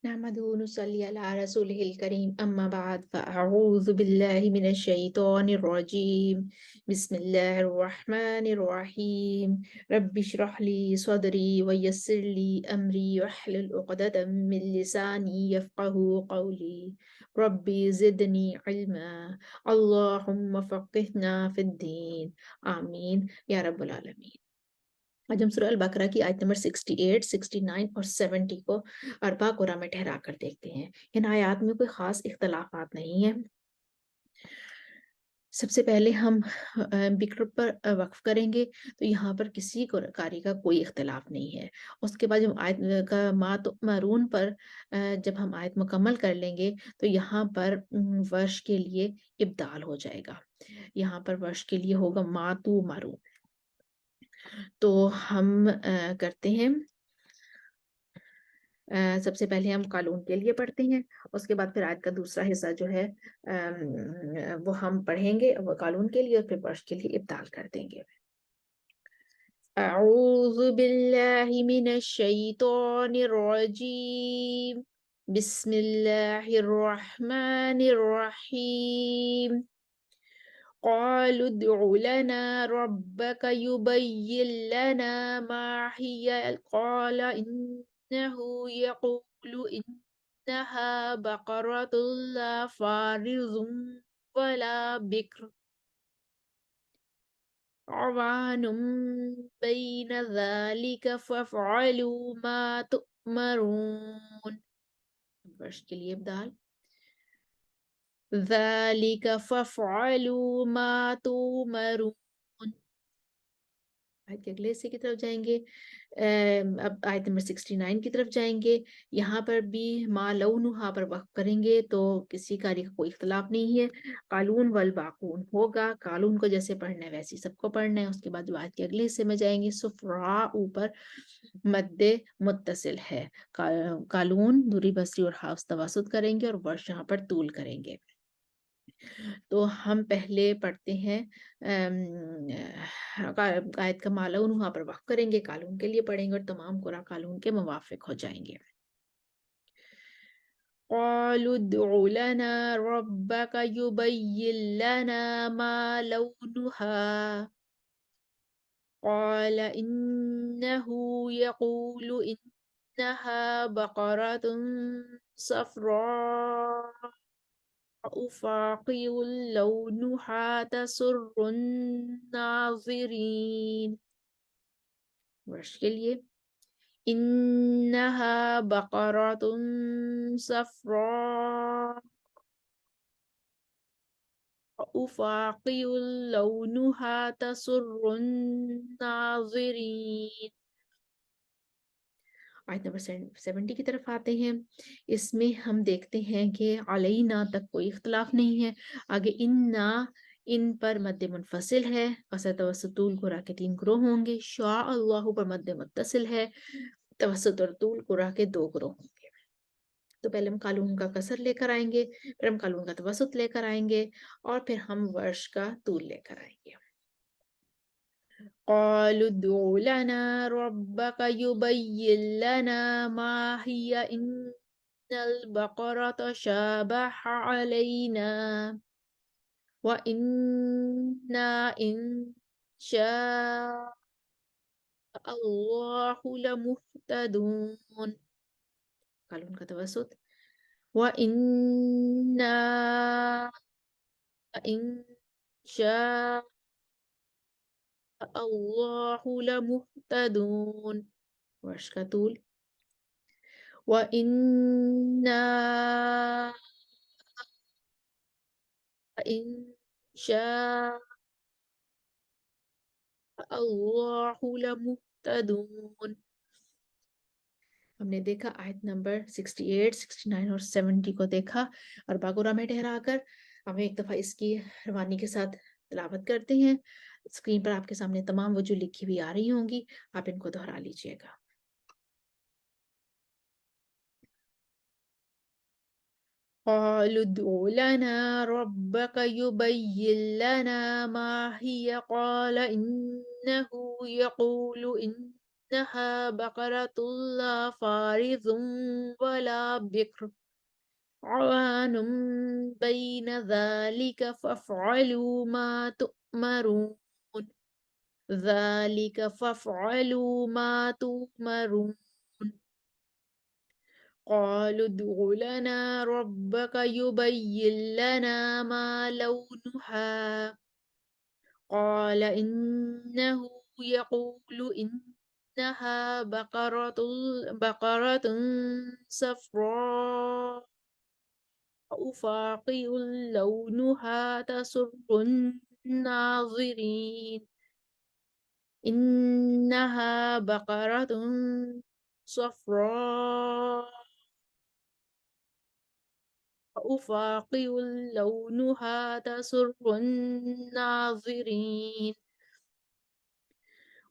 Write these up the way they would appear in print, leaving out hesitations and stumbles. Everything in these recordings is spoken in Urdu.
نحمده ونصلي على رسوله الكريم أما بعد فأعوذ بالله من الشيطان الرجيم بسم الله الرحمن الرحيم رب اشرح لي صدري ويسر لي أمري واحلل عقدة من لساني يفقه قولي ربي زدني علما اللهم فقهنا في الدين آمين يا رب العالمين۔ آج ہم سورہ البقرہ کی آیت نمبر 68، 69 اور 70 کو اربع قرآن میں ٹھہرا کر دیکھتے ہیں۔ ان آیات میں کوئی خاص اختلافات نہیں ہیں۔ سب سے پہلے ہم بکر پر وقف کریں گے تو یہاں پر کسی قاری کا کوئی اختلاف نہیں ہے۔ اس کے بعد جب آیت کا ما تؤمرون پر جب ہم آیت مکمل کر لیں گے تو یہاں پر ورش کے لیے ابدال ہو جائے گا۔ یہاں پر ورش کے لیے ہوگا ما تؤمرون۔ تو ہم کرتے ہیں، سب سے پہلے ہم قالون کے لیے پڑھتے ہیں، اس کے بعد پھر آیت کا دوسرا حصہ جو ہے وہ ہم پڑھیں گے وہ قالون کے لیے، اور پھر ورش کے لیے ابدال کر دیں گے۔ اعوذ باللہ من الشیطان الرجیم بسم اللہ الرحمن الرحیم قالوا ادع لنا ربك يبين لنا ما هي قال إنه يقول إنها بقرة لا فارض ولا بكر عوان بين ذلك فافعلوا ما تؤمرون۔ ورش کے لیے ابدال ذَلِكَ فَافْعَلُوا مَا تُؤْمَرُونَ۔ آیت کے اگلے حصے کی طرف جائیں گے، اب آیت نمبر 69 کی طرف جائیں گے۔ یہاں پر بھی ما لونہا پر وقف کریں گے تو کسی قاری کا کوئی اختلاف نہیں ہے۔ قالون والباقون ہوگا، قالون کو جیسے پڑھنا ہے ویسے سب کو پڑھنا ہے۔ اس کے بعد جو آیت کے اگلے حصے میں جائیں گے، صفراء اوپر مد متصل ہے، قالون دوری بصری اور حافظ توسط کریں گے، اور ورش یہاں پر طول کریں گے۔ تو ہم پہلے پڑھتے ہیں آیت کا مالون وہاں پر وقف کریں گے، قالون کے لیے پڑھیں گے، اور تمام قرآن قالون کے موافق ہو جائیں گے۔ قالوا ادع لنا ربك يبين لنا ما لونها قال إنه يقول إنها بقرة صفراء فاقع لونها تسر الناظرين۔ ورش کے لیے انہا بقرۃ صفراء فاقع لونها تسر الناظرین۔ آیت نمبر 70 کی طرف آتے ہیں۔ اس میں ہم دیکھتے ہیں کہ علینا تک کوئی اختلاف نہیں ہے۔ آگے ان پر مد منفصل ہے، قصر توسط طول قرا کے 3 گروہ ہوں گے۔ شاء اللہ پر مد متصل ہے، توسط اور طول قرا کے 2 گروہ ہوں گے۔ تو پہلے ہم قالون کا قصر لے کر آئیں گے، پھر ہم قالون کا توسط لے کر آئیں گے، اور پھر ہم ورش کا طول لے کر آئیں گے۔ قالوا ادع لنا ربك يبين لنا ما هي إن البقرة شابه علينا وإنا إن شاء الله لمهتدون۔ قالون کا توسط وإنا إن شاء اللہ لمہتدون۔ ورش کا طول وَإِنَّا إِن شاء اللہ لمہتدون۔ ہم نے دیکھا آیت نمبر 68، 69 اور 70 کو دیکھا اربع قرآ میں ٹھہرا کر۔ ہم ایک دفعہ اس کی روانی کے ساتھ تلاوت کرتے ہیں۔ اسکرین پر آپ کے سامنے تمام وجہ لکھی ہوئی آ رہی ہوں گی، آپ ان کو دہرا لیجئے گا۔ قالوا ادع لنا ربك يبين لنا ما هي قال إنه يقول إنها بقرة لا فارض ولا بكر عوان بين ذلك فافعلوا ما تؤمرون. قالوا ادع لنا ربك يبين لنا ما لونها قال إنه يقول إنها بقرة صفراء فاقع لونها تسر الناظرين إنها بقرة صفراء فاقع لونها تسر الناظرين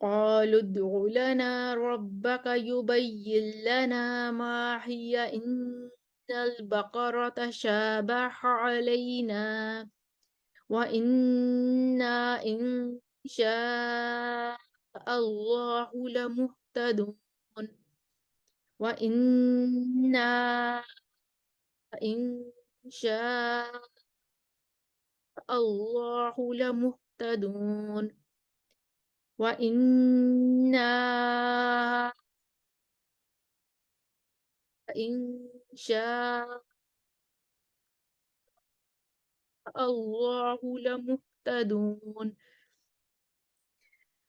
قالوا ادع لنا ربك يبين لنا ما هي إن البقرة شابه علينا وإنا إن شاء الله لمهتدون وإنا إن شاء الله لمهتدون وإنا إن شاء الله لمهتدون.